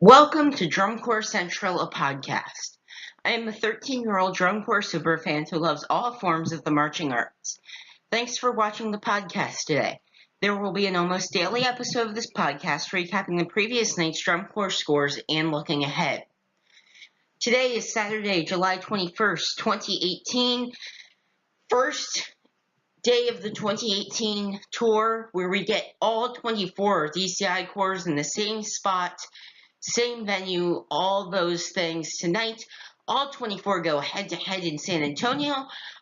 Welcome to Drum Corps Central, a podcast. I am a 13-year-old drum corps superfan who loves all forms of the marching arts. Thanks for watching the podcast today. There will be an almost daily episode of this podcast recapping the previous night's drum corps scores and looking ahead. Today is Saturday, July 21st, 2018. First day of the 2018 tour where we get all 24 DCI corps in the same spot, same venue, all those things tonight. All 24 go head-to-head in San Antonio.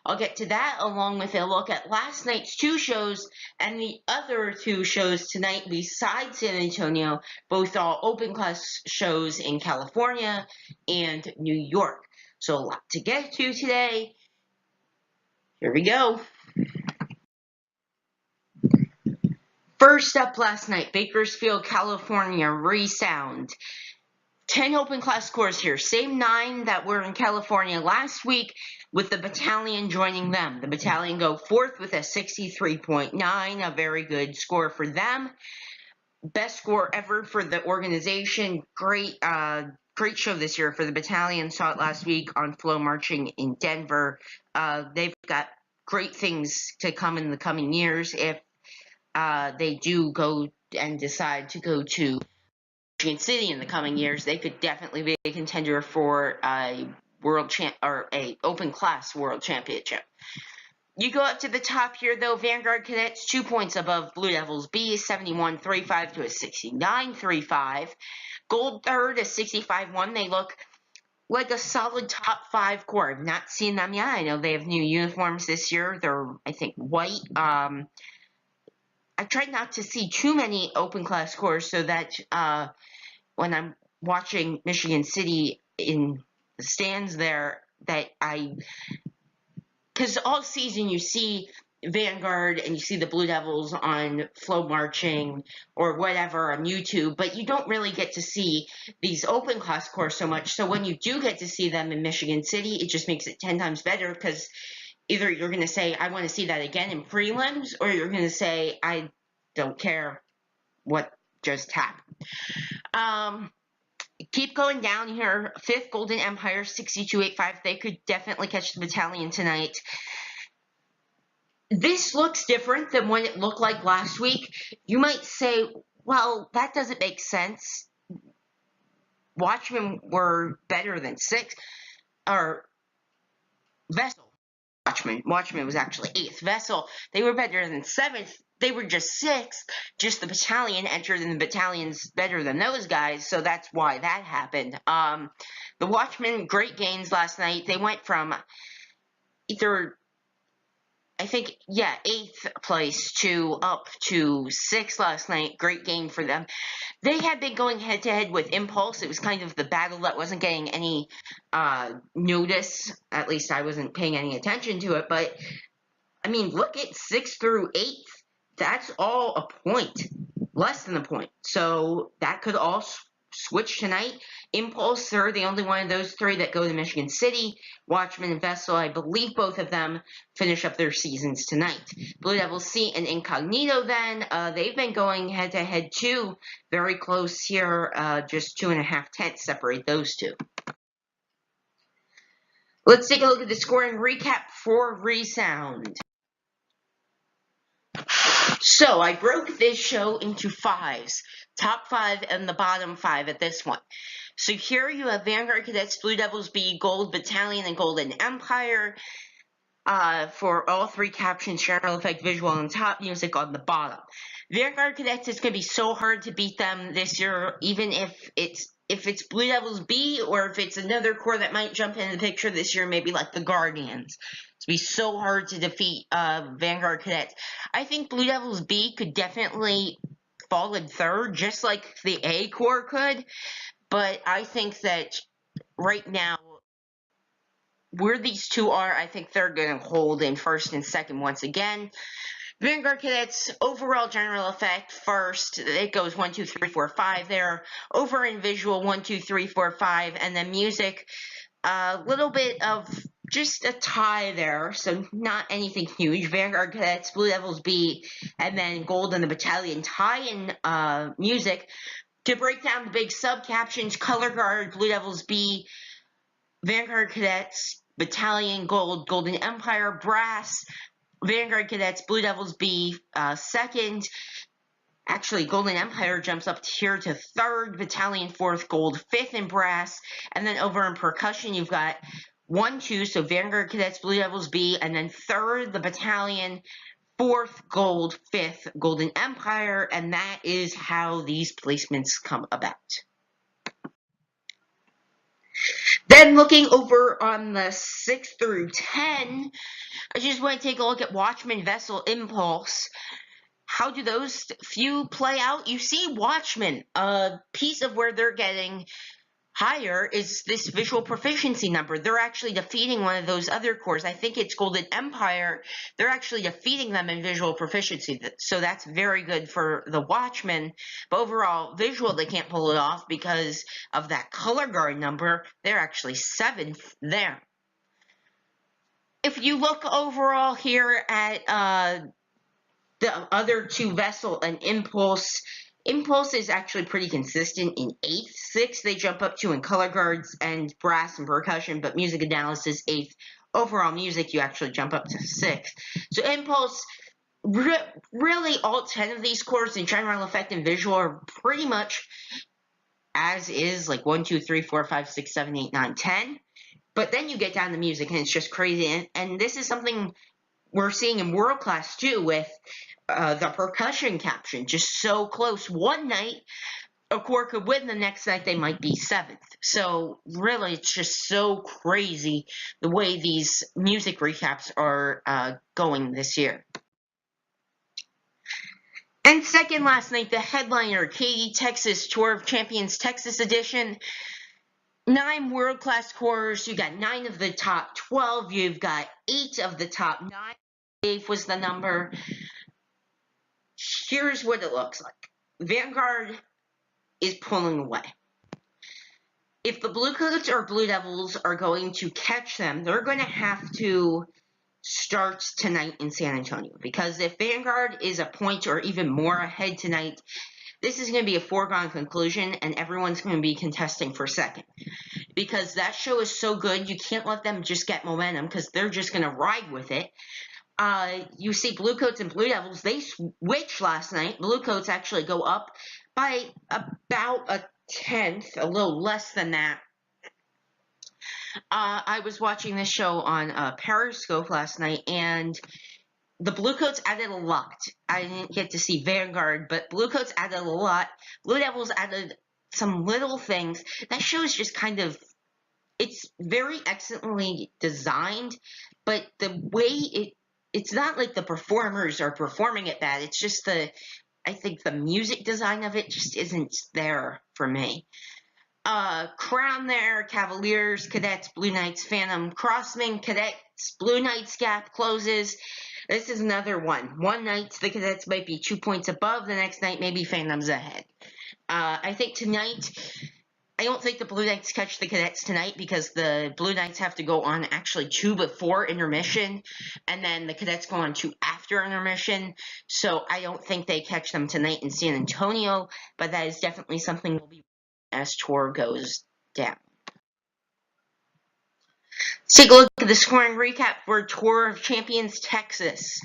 I'll get to that along with a look at last night's two shows and the other two shows tonight besides San Antonio, both all open class shows in California and New York. So a lot to get to today. Here we go. First up last night, Bakersfield, California, Resound. 10 open class corps here, same 9 that were in California last week, with the battalion joining them. The battalion go fourth with a 63.9, a very good score for them. Best score ever for the organization. Great show this year for the battalion. Saw it last week on Flow Marching in Denver. They've got great things to come in the coming years if they do go and decide to go to Michigan City in the coming years. They could definitely be a contender for a a open class world championship. You go up to the top here though, Vanguard Cadets 2 points above Blue Devils B, 71.35 to a 69.35. Gold third, a 65.1. They look like a solid top 5 corps. I've not seen them yet. I know they have new uniforms this year. They're, I think, white. I tried not to see too many open class corps so that when I'm watching Michigan City in the stands there, because all season you see Vanguard and you see the Blue Devils on Flow Marching or whatever on YouTube, but you don't really get to see these open class corps so much. So when you do get to see them in Michigan City, it just makes it 10 times better, because either you're going to say, I want to see that again in prelims, or you're going to say, I don't care what just happened. Keep going down here. 5th, Golden Empire, 62.85. They could definitely catch the battalion tonight. This looks different than what it looked like last week. You might say, well, that doesn't make sense. Watchmen were better than 6th, or Vessel. Watchmen was actually 8th. Vessel, they were better than 7th. They were just 6th. Just the battalion entered, and the battalion's better than those guys, so that's why that happened. The Watchmen, great gains last night. They went from either, I think, 8th place to up to 6th last night. Great gain for them. They had been going head-to-head with Impulse. It was kind of the battle that wasn't getting any notice. At least I wasn't paying any attention to it. But, I mean, look at 6th through 8th. That's all a point. Less than a point. So that could all switch tonight. Impulse, they're the only one of those 3 that go to Michigan City. Watchmen and Vessel, I believe both of them finish up their seasons tonight. Blue Devils C and Incognito then, they've been going head-to-head too. Very close here, just 2.5 tenths separate those two. Let's take a look at the scoring recap for Resound. So I broke this show into 5s, top 5 and the bottom 5 at this one. So here you have Vanguard Cadets, Blue Devils B, Gold Battalion, and Golden Empire. For all 3 captions, general effect, visual on top, music on the bottom. Vanguard Cadets, it's going to be so hard to beat them this year, even if it's Blue Devils B, or if it's another corps that might jump into the picture this year, maybe like the Guardians. It's going to be so hard to defeat Vanguard Cadets. I think Blue Devils B could definitely fall in 3rd, just like the A Corps could. But I think that right now, where these two are, I think they're going to hold in 1st and 2nd once again. Vanguard Cadets, overall general effect, 1st. It goes 1, 2, 3, 4, 5 there. Over in visual, 1, 2, 3, 4, 5. And then music, a little bit of just a tie there, so not anything huge. Vanguard Cadets, Blue Devils B, and then Gold and the Battalion tie in music. To break down the big sub-captions, Color Guard, Blue Devils B, Vanguard Cadets, Battalion Gold, Golden Empire, Brass, Vanguard Cadets, Blue Devils B, second. Actually, Golden Empire jumps up here to third, Battalion fourth, Gold fifth in Brass, and then over in Percussion, you've got 1, 2, so Vanguard Cadets, Blue Devils B, and then third, the Battalion, fourth, Gold, fifth, Golden Empire, and that is how these placements come about. Then looking over on the 6 through 10, I just want to take a look at Watchman, Vessel, Impulse. How do those few play out? You see Watchmen, a piece of where they're getting higher is this visual proficiency number. They're actually defeating one of those other cores. I think it's Golden Empire. They're actually defeating them in visual proficiency. So that's very good for the Watchmen. But overall, visual, they can't pull it off because of that color guard number. They're actually 7th there. If you look overall here at the other 2, Vessel and Impulse, Impulse is actually pretty consistent in 8th. 6th, they jump up to in Color Guards and Brass and Percussion, but Music Analysis, 8th. Overall music, you actually jump up to 6th. So Impulse, really all 10 of these cores in General Effect and Visual are pretty much as is, like 1, 2, 3, 4, 5, 6, 7, 8, 9, 10. But then you get down to music and it's just crazy. And this is something we're seeing in World Class too with the percussion caption, just so close. One night, a core could win, the next night they might be 7th. So really, it's just so crazy the way these music recaps are going this year. And second last night, the headliner, Katy, Texas, Tour of Champions Texas Edition. 9 world-class cores. You got 9 of the top 12. You've got 8 of the top 9. 8 was the number. Here's what it looks like. Vanguard is pulling away. If the Bluecoats or Blue Devils are going to catch them, they're going to have to start tonight in San Antonio. Because if Vanguard is a point or even more ahead tonight, this is going to be a foregone conclusion, and everyone's going to be contesting for second. Because that show is so good, you can't let them just get momentum, because they're just going to ride with it. You see Bluecoats and Blue Devils, they switched last night. Bluecoats actually go up by about a 10th, a little less than that. I was watching this show on Periscope last night, and the Bluecoats added a lot. I didn't get to see Vanguard, but Bluecoats added a lot. Blue Devils added some little things. That show is just kind of, it's very excellently designed, but the way it's not like the performers are performing it bad. It's just I think the music design of it just isn't there for me. Crown there, Cavaliers, Cadets, Blue Knights, Phantom, Crossmen, Cadets, Blue Knights gap closes. This is another one. One night, the Cadets might be 2 points above. The next night, maybe Phantom's ahead. I think tonight, I don't think the Blue Knights catch the Cadets tonight because the Blue Knights have to go on actually 2 before intermission, and then the Cadets go on 2 after intermission. So I don't think they catch them tonight in San Antonio, but that is definitely something we'll be as tour goes down. Let's take a look at the scoring recap for Tour of Champions Texas.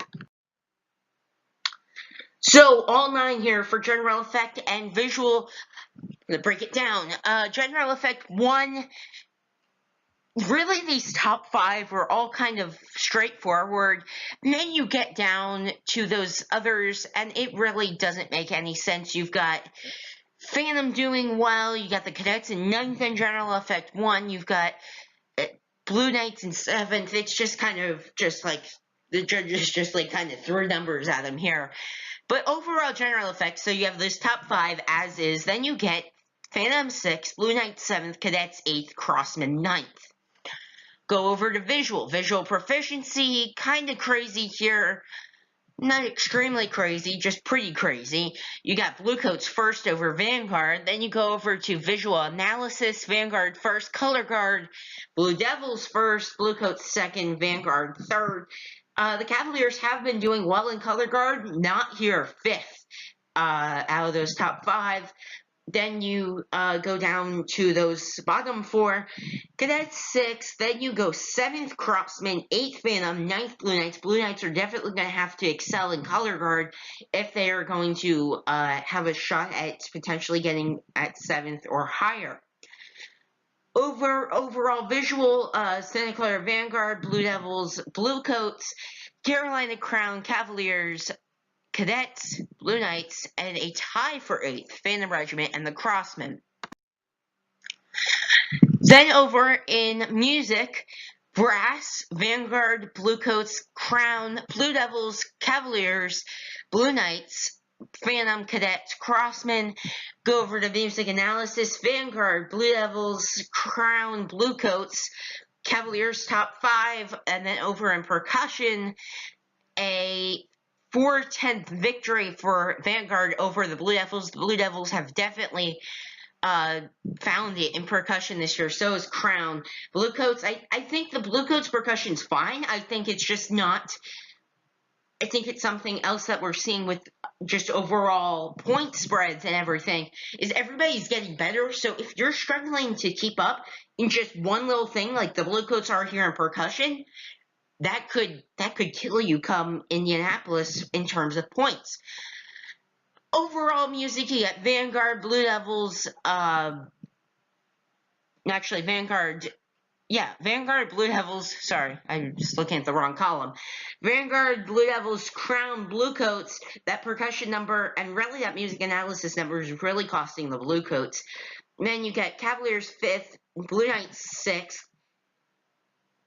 So all 9 here for General Effect and Visual. I'm going to break it down. General Effect 1, really these top 5 were all kind of straightforward. And then you get down to those others, and it really doesn't make any sense. You've got Phantom doing well. You got the Cadets in 9th in General Effect 1. You've got Blue Knights in 7th. It's just kind of just like the judges just like kind of threw numbers at them here. But overall General Effect, so you have this top 5 as is. Then you get Phantom 6th, Blue Knights 7th, Cadets 8th, Crossmen 9th. Go over to Visual. Visual Proficiency, kind of crazy here. Not extremely crazy, just pretty crazy. You got Bluecoats first over Vanguard. Then you go over to Visual Analysis. Vanguard first, Color Guard. Blue Devils first, Bluecoats second, Vanguard third. The Cavaliers have been doing well in Color Guard. Not here, 5th out of those top 5. Then you go down to those bottom 4. Cadets 6. Then you go 7th Crossman, 8th Phantom, 9th Blue Knights. Blue Knights are definitely going to have to excel in color guard if they are going to have a shot at potentially getting at 7th or higher. Overall visual, Santa Clara Vanguard, Blue Devils, Blue Coats, Carolina Crown Cavaliers, Cadets, Blue Knights, and a tie for 8th, Phantom Regiment, and the Crossmen. Then over in music, Brass, Vanguard, Blue Coats, Crown, Blue Devils, Cavaliers, Blue Knights, Phantom, Cadets, Crossmen. Go over to music analysis, Vanguard, Blue Devils, Crown, Blue Coats, Cavaliers top 5, and then over in percussion, a 4-10th victory for Vanguard over the Blue Devils. The Blue Devils have definitely found it in percussion this year. So is Crown. Blue Coats, I think the Blue Coats percussion's fine. I think it's just not. I think it's something else that we're seeing with just overall point spreads and everything, is everybody's getting better. So if you're struggling to keep up in just one little thing like the Blue Coats are here in percussion, that could kill you come Indianapolis in terms of points. Overall music, you got Vanguard, Blue Devils, actually Vanguard, Blue Devils, sorry, I'm just looking at the wrong column. Vanguard, Blue Devils, Crown, Blue Coats, that percussion number, and really that music analysis number is really costing the Blue Coats. And then you got Cavaliers 5th, Blue Knights 6th,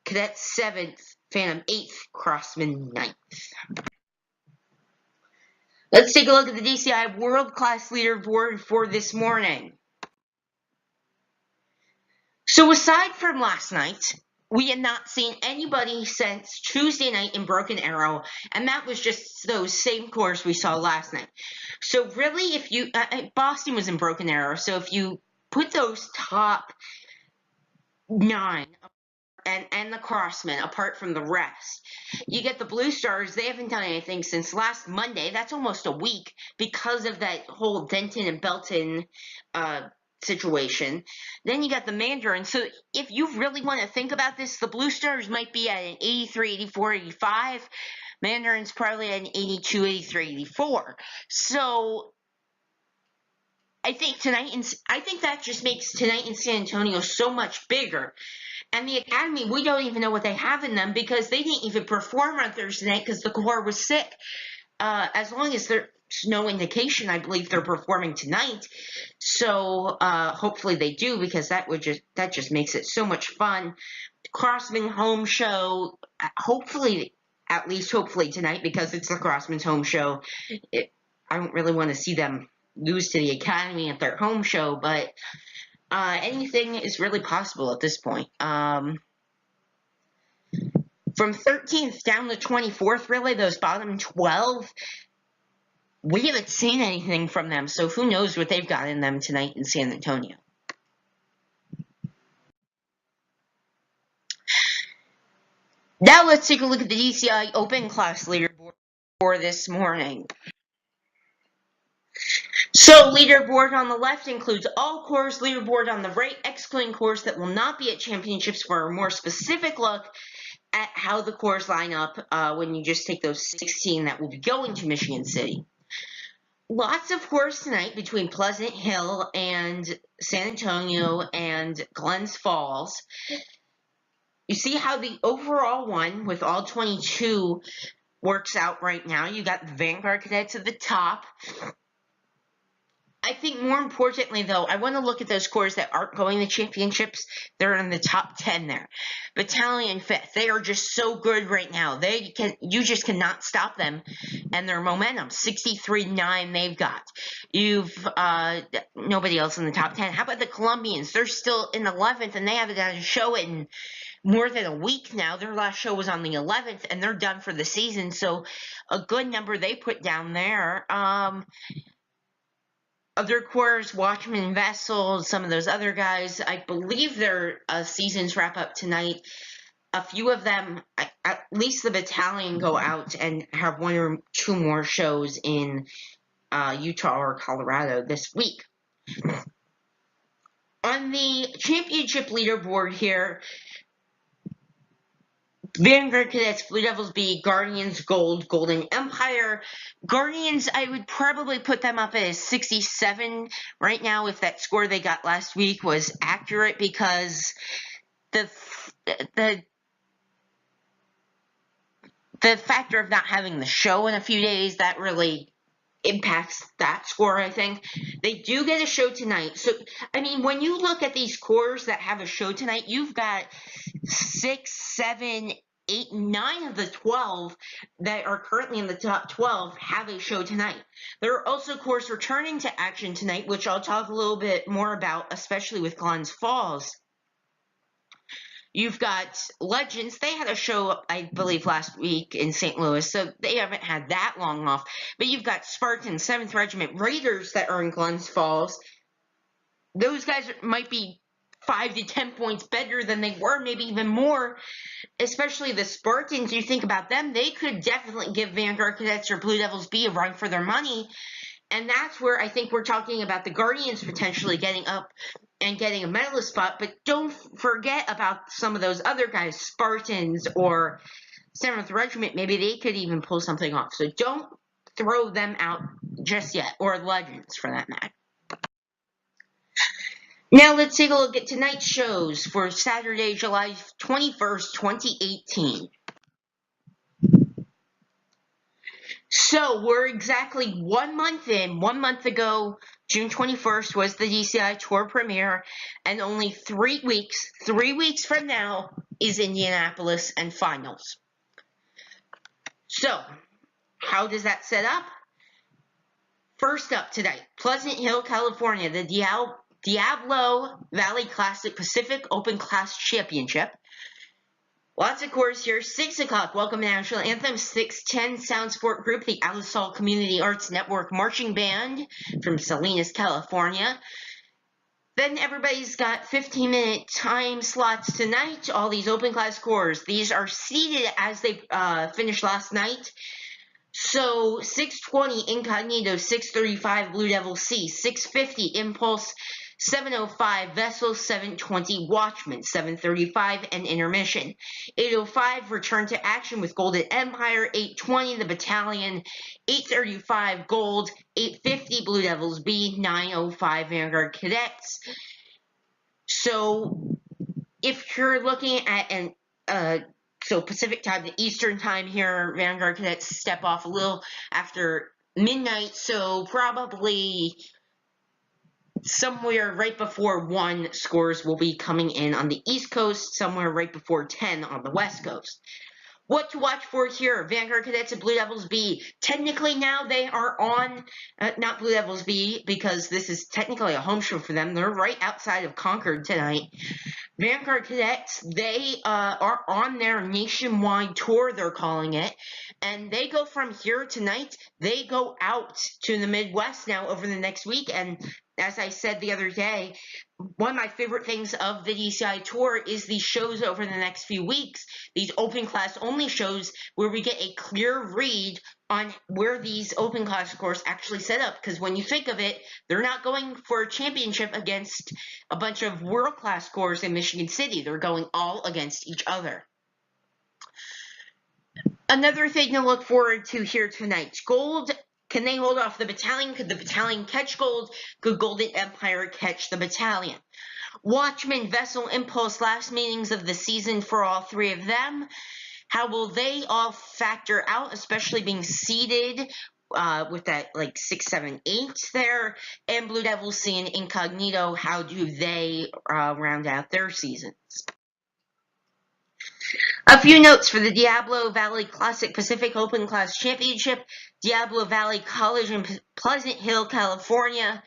Cadets 7th, Phantom 8th, Crossman 9th. Let's take a look at the DCI World Class Leaderboard for this morning. So aside from last night, we had not seen anybody since Tuesday night in Broken Arrow, and that was just those same cores we saw last night. So really, if you Boston was in Broken Arrow, so if you put those top 9 and the Crossmen apart from the rest, you get the Blue Stars. They haven't done anything since last Monday. That's almost a week because of that whole Denton and Belton situation. Then you got the Mandarin. So if you really want to think about this, the Blue Stars might be at an 83, 84, 85. Mandarin's probably at an 82, 83, 84. So I think that just makes tonight in San Antonio so much bigger. And the Academy, we don't even know what they have in them because they didn't even perform on Thursday night because the core was sick. As long as there's no indication, I believe they're performing tonight. So hopefully they do, because that just makes it so much fun. Crossman home show, hopefully tonight, because it's the Crossman's home show. I don't really want to see them lose to the Academy at their home show, but anything is really possible at this point. From 13th down to 24th, really, those bottom 12, we haven't seen anything from them, so who knows what they've got in them tonight in San Antonio. Now let's take a look at the DCI Open Class leaderboard for this morning. So leaderboard on the left includes all cores, leaderboard on the right excluding cores that will not be at championships, for a more specific look at how the cores line up when you just take those 16 that will be going to Michigan City. Lots of cores tonight between Pleasant Hill and San Antonio and Glens Falls. You see how the overall one with all 22 works out right now. You got the Vanguard Cadets at the top. I think more importantly, though, I want to look at those cores that aren't going to championships. They're in the top 10 there. Battalion 5th, they are just so good right now. You just cannot stop them and their momentum. 63-9 they've got. You've nobody else in the top 10. How about the Colombians? They're still in 11th, and they haven't done a show in more than a week now. Their last show was on the 11th, and they're done for the season. So a good number they put down there. Other cores, Watchman, Vessel, some of those other guys, I believe their seasons wrap up tonight. A few of them, at least the battalion, go out and have 1 or 2 more shows in Utah or Colorado this week. On the championship leaderboard here, Vanguard Cadets, Blue Devils B, Guardians Gold, Golden Empire. Guardians, I would probably put them up as 67 right now if that score they got last week was accurate, because the factor of not having the show in a few days, that really impacts that score, I think. They do get a show tonight. So, I mean, when you look at these scores that have a show tonight, you've got 6, 7, 8, 9 of the 12 that are currently in the top 12 have a show tonight. There are also cores returning to action tonight, which I'll talk a little bit more about, especially with Glens Falls. You've got Legends. They had a show, I believe, last week in St. Louis, so they haven't had that long off. But you've got Spartans, 7th Regiment, Raiders that are in Glens Falls. Those guys might be 5 to 10 points better than they were, maybe even more. Especially the Spartans, you think about them, they could definitely give Vanguard Cadets or Blue Devils B a run for their money. And that's where I think we're talking about the Guardians potentially getting up and getting a medalist spot, but don't forget about some of those other guys, Spartans or 7th Regiment. Maybe they could even pull something off. So don't throw them out just yet, or Legends for that matter. Now let's take a look at tonight's shows for Saturday, July 21st, 2018. So we're exactly 1 month in. 1 month ago, June 21st was the DCI Tour premiere, and only 3 weeks from now is Indianapolis and finals. So, how does that set up? First up tonight, Pleasant Hill, California, the Diablo Valley Classic Pacific Open Class Championship. Lots of course here. 6 o'clock, Welcome National Anthem. 6:10, Sound Sport Group, the Alisal Community Arts Network Marching Band from Salinas, California. Then everybody's got 15-minute time slots tonight. All these open class scores. These are seeded as they finished last night. So 6:20 Incognito, 6:35 Blue Devil C, 6:50 Impulse, 7:05 Vessel, 7:20 Watchman, 7:35 and intermission. 8:05 Return to Action with Golden Empire, 8:20 The Battalion, 8:35 Gold, 8:50 Blue Devils B, 9:05 Vanguard Cadets. So if you're looking at so Pacific time to Eastern time here, Vanguard Cadets step off a little after midnight, so probably somewhere right before 1 scores will be coming in on the East Coast, somewhere right before 10 on the West Coast. What to watch for here? Vanguard Cadets and Blue Devils B. Technically now they are on, not Blue Devils B, because this is technically a home show for them. They're right outside of Concord tonight. Vanguard Cadets, they are on their nationwide tour, they're calling it, and they go from here tonight, they go out to the Midwest now over the next week, and as I said the other day, one of my favorite things of the DCI Tour is these shows over the next few weeks, these open class only shows where we get a clear read on where these open class scores actually set up, because when you think of it, they're not going for a championship against a bunch of world-class scores in Michigan City. They're going all against each other. Another thing to look forward to here tonight, Gold. Can they hold off the Battalion? Could the Battalion catch Gold? Could Golden Empire catch the Battalion? Watchman, Vessel, Impulse, last meetings of the season for all 3 of them. How will they all factor out, especially being seeded with that like 6, 7, 8 there? And Blue Devils C and Incognito, how do they round out their seasons? A few notes for the Diablo Valley Classic Pacific Open Class Championship, Diablo Valley College in Pleasant Hill, California.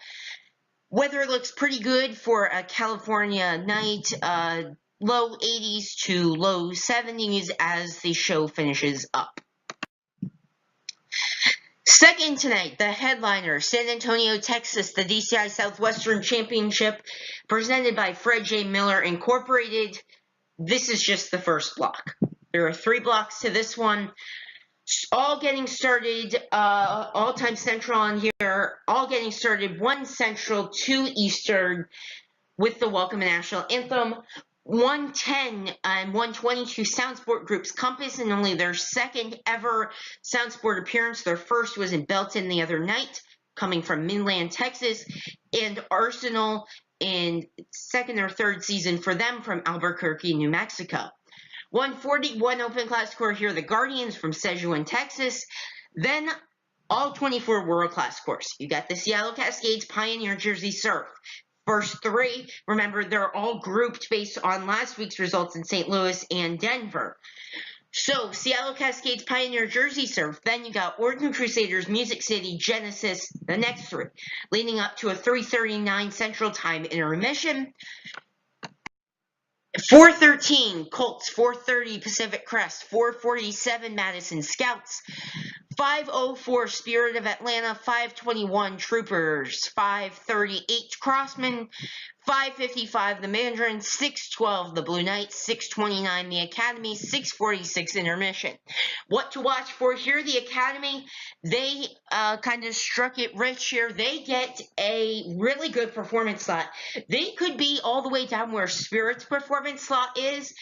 Weather looks pretty good for a California night, low 80s to low 70s as the show finishes up. Second tonight, the headliner, San Antonio, Texas, the DCI Southwestern Championship, presented by Fred J. Miller Incorporated. This is just the first block. There are 3 blocks to this one. All getting started, all time Central on here, all getting started 1 Central, 2 Eastern with the Welcome National Anthem. 110 and 122 Sound Sport Groups Compass, and only their second ever Sound Sport appearance. Their first was in Belton the other night, coming from Midland, Texas, and Arsenal in second or third season for them from Albuquerque, New Mexico. 141 open class score here, the Guardians from Sedgwick, Texas. Then all 24 world class scores. You got the Seattle Cascades, Pioneer, Jersey Surf. First 3, remember, they're all grouped based on last week's results in St. Louis and Denver. So, Seattle Cascades, Pioneer, Jersey Surf. Then you got Oregon Crusaders, Music City, Genesis, the next 3, leading up to a 3:39 Central Time intermission. 4:13 Colts, 4:30 Pacific Crest, 4:47 Madison Scouts, 5:04 Spirit of Atlanta, 5:21 Troopers, 5:38 Crossmen, 5:55 the Mandarin, 6:12 the Blue Knights, 6:29 the Academy, 6:46 intermission. What to watch for here? The Academy, they kind of struck it rich here. They get a really good performance slot. They could be all the way down where Spirit's performance slot is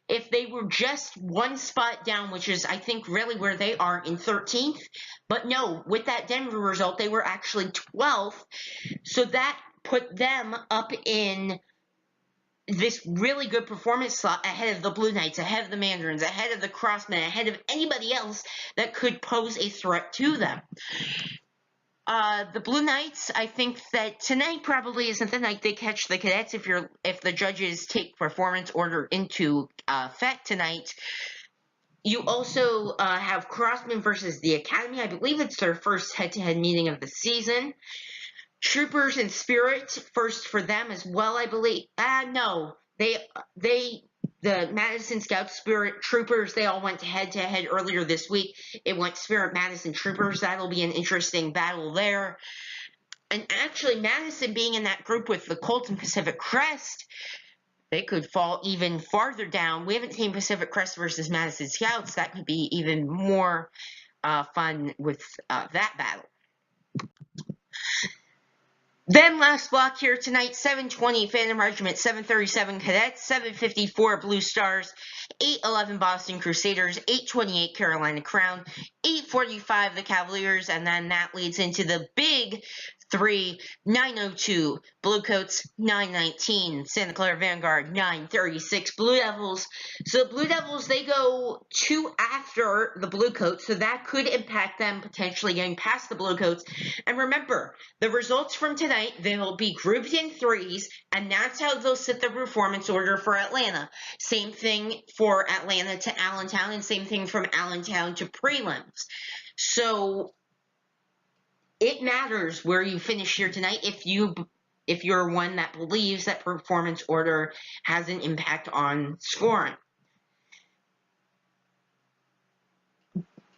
if they were just one spot down, which is, I think, really where they are in 13th. But no, with that Denver result, they were actually 12th. So that put them up in this really good performance slot ahead of the Blue Knights, ahead of the Mandarins, ahead of the Crossmen, ahead of anybody else that could pose a threat to them. The Blue Knights, I think that tonight probably isn't the night they catch the Cadets if the judges take performance order into effect tonight. You also have Crossmen versus the Academy. I believe it's their first head-to-head meeting of the season. Troopers and Spirit, first for them as well, I believe. No, the Madison Scouts, Spirit, Troopers, they all went head-to-head earlier this week. It went Spirit, Madison, Troopers. That'll be an interesting battle there. And actually, Madison being in that group with the Colts and Pacific Crest, they could fall even farther down. We haven't seen Pacific Crest versus Madison Scouts. That could be even more fun with that battle. Then last block here tonight, 7:20 Phantom Regiment, 7:37 Cadets, 7:54 Blue Stars, 8:11 Boston Crusaders, 8:28 Carolina Crown, 8:45 the Cavaliers, and then that leads into the big 3, 9:02 Bluecoats, 9:19 Santa Clara Vanguard, 9:36 Blue Devils. So Blue Devils, they go 2 after the Bluecoats, so that could impact them potentially getting past the Bluecoats. And remember, the results from tonight, they'll be grouped in 3s, and that's how they'll set the performance order for Atlanta. Same thing for Atlanta to Allentown, and same thing from Allentown to prelims. So it matters where you finish here tonight if you're one that believes that performance order has an impact on scoring.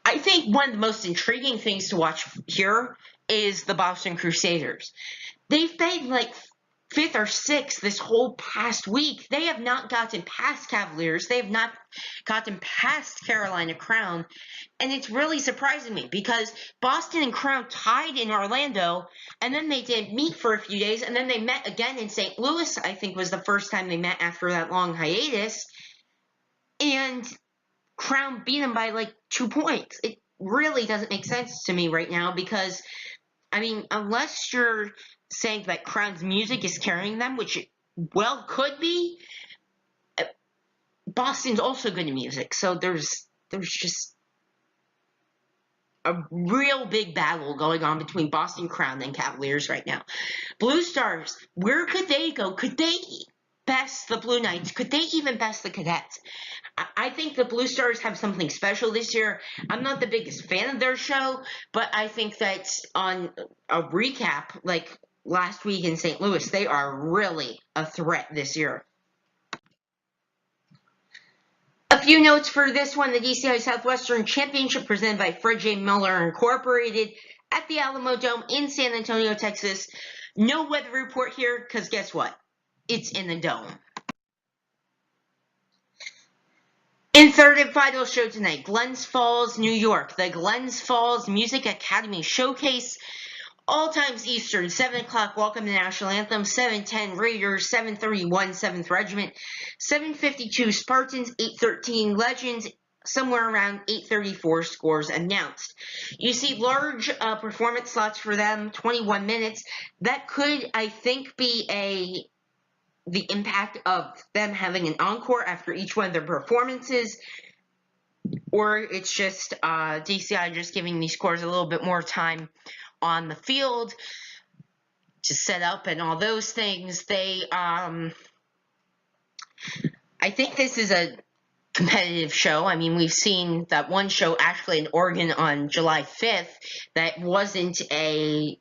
I think one of the most intriguing things to watch here is the Boston Crusaders. They've been like 5th or 6th this whole past week. They have not gotten past Cavaliers. They have not gotten past Carolina Crown. And it's really surprising me because Boston and Crown tied in Orlando, and then they didn't meet for a few days, and then they met again in St. Louis, I think was the first time they met after that long hiatus. And Crown beat them by like 2 points. It really doesn't make sense to me right now because, I mean, unless you're saying that Crown's music is carrying them, which it well could be, Boston's also good at music. So there's just a real big battle going on between Boston Crown and Cavaliers right now. Blue Stars, where could they go? Could they best the Blue Knights? Could they even best the Cadets? I think the Blue Stars have something special this year. I'm not the biggest fan of their show, but I think that on a recap, like last week in St. Louis, they are really a threat this year. A few notes for this one, the DCI Southwestern Championship presented by Fred J. Miller Incorporated at the Alamo Dome in San Antonio, Texas. No weather report here because guess what? It's in the dome. In third and final show tonight, Glens Falls, New York, the Glens Falls Music Academy Showcase. All times Eastern, 7 o'clock, Welcome to National Anthem, 7:10 Raiders, 7:31 7th Regiment, 7:52 Spartans, 8:13 Legends, somewhere around 8:34 scores announced. You see large performance slots for them, 21 minutes. That could, I think, be the impact of them having an encore after each one of their performances, or it's just DCI just giving these scores a little bit more time on the field to set up and all those things. I think this is a competitive show. I mean, we've seen that one show actually in Oregon on July 5th that wasn't a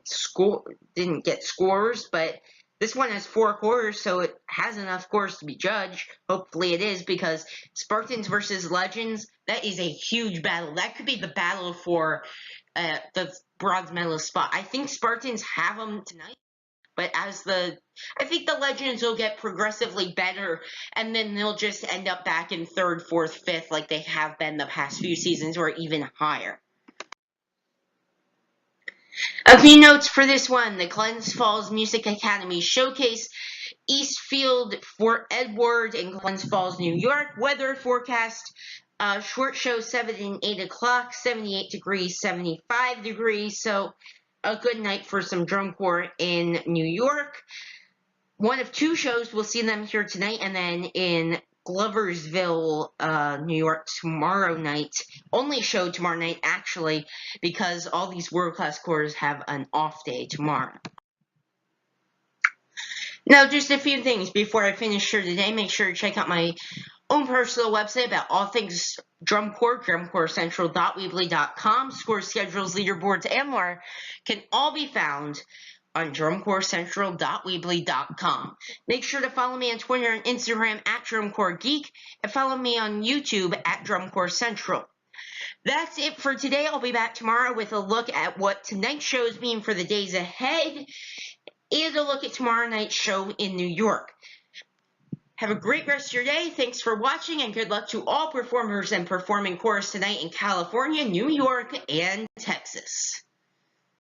score, didn't get scores, but this one has 4 quarters, so it has enough scores to be judged. Hopefully it is, because Spartans versus Legends, that is a huge battle. That could be the battle for the bronze medalist spot. I think Spartans have them tonight, but I think the Legends will get progressively better, and then they'll just end up back in 3rd, 4th, 5th like they have been the past few seasons, or even higher. A few notes for this one: the Glens Falls Music Academy Showcase, Eastfield, Fort Edward, in Glens Falls, New York. Weather forecast: short show 7 and 8 o'clock, 78 degrees, 75 degrees. So a good night for some drum corps in New York. One of 2 shows, we'll see them here tonight, and then in Gloversville, New York tomorrow night. Only show tomorrow night, actually, because all these world-class corps have an off day tomorrow. Now, just a few things before I finish here today. Make sure to check out my own personal website about all things drum corps, drumcorpscentral.weebly.com. Score schedules, leaderboards, and more can all be found on drumcorpscentral.weebly.com. Make sure to follow me on Twitter and Instagram at DrumCorpsGeek, and follow me on YouTube at DrumCorpsCentral. That's it for today. I'll be back tomorrow with a look at what tonight's shows mean for the days ahead, and a look at tomorrow night's show in New York. Have a great rest of your day. Thanks for watching, and good luck to all performers and performing chorus tonight in California, New York, and Texas.